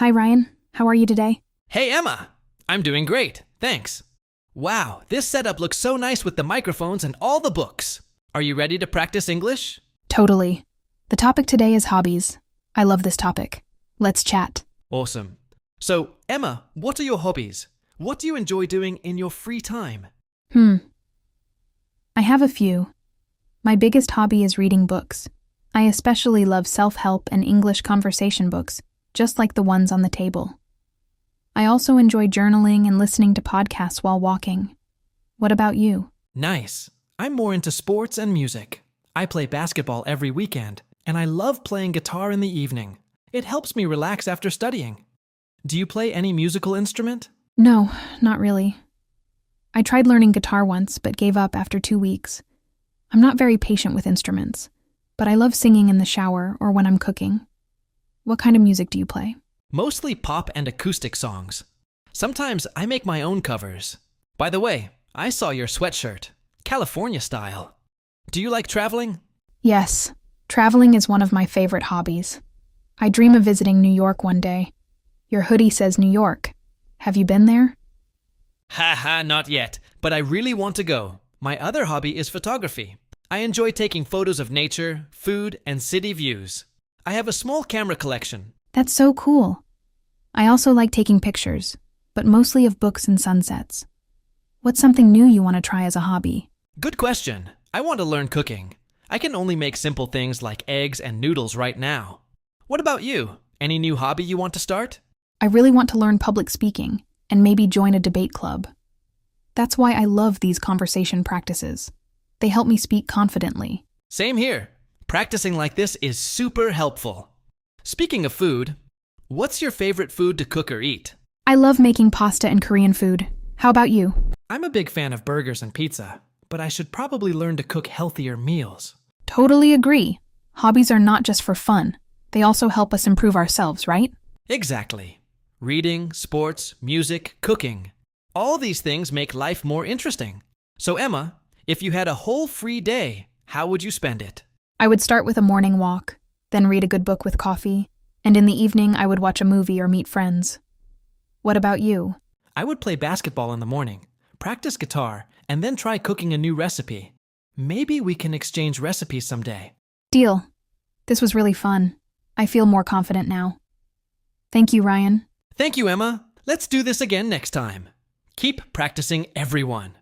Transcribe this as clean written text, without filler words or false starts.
Hi, Ryan. How are you today? Hey, Emma! I'm doing great, thanks. Wow, this setup looks so nice with the microphones and all the books. Are you ready to practice English? Totally. The topic today is hobbies. I love this topic. Let's chat. Awesome. So, Emma, what are your hobbies? What do you enjoy doing in your free time? I have a few. My biggest hobby is reading books. I especially love self-help and English conversation books, just like the ones on the table. I also enjoy journaling and listening to podcasts while walking. What about you? Nice. I'm more into sports and music. I play basketball every weekend, and I love playing guitar in the evening. It helps me relax after studying. Do you play any musical instrument? No, not really. I tried learning guitar once, but gave up after 2 weeks. I'm not very patient with instruments, but I love singing in the shower or when I'm cooking. What kind of music do you play? Mostly pop and acoustic songs. Sometimes I make my own covers. By the way, I saw your sweatshirt. California style. Do you like traveling? Yes, traveling is one of my favorite hobbies. I dream of visiting New York one day. Your hoodie says New York. Have you been there? Haha, not yet, but I really want to go. My other hobby is photography. I enjoy taking photos of nature, food, and city views. I have a small camera collection. That's so cool. I also like taking pictures, but mostly of books and sunsets. What's something new you want to try as a hobby? Good question. I want to learn cooking. I can only make simple things like eggs and noodles right now. What about you? Any new hobby you want to start? I really want to learn public speaking and maybe join a debate club. That's why I love these conversation practices. They help me speak confidently. Same here. Practicing like this is super helpful. Speaking of food, what's your favorite food to cook or eat? I love making pasta and Korean food. How about you? I'm a big fan of burgers and pizza, but I should probably learn to cook healthier meals. Totally agree. Hobbies are not just for fun. They also help us improve ourselves, right? Exactly. Reading, sports, music, cooking. All these things make life more interesting. So Emma, if you had a whole free day, how would you spend it? I would start with a morning walk, then read a good book with coffee, and in the evening I would watch a movie or meet friends. What about you? I would play basketball in the morning, practice guitar, and then try cooking a new recipe. Maybe we can exchange recipes someday. Deal. This was really fun. I feel more confident now. Thank you, Ryan. Thank you, Emma. Let's do this again next time. Keep practicing, everyone.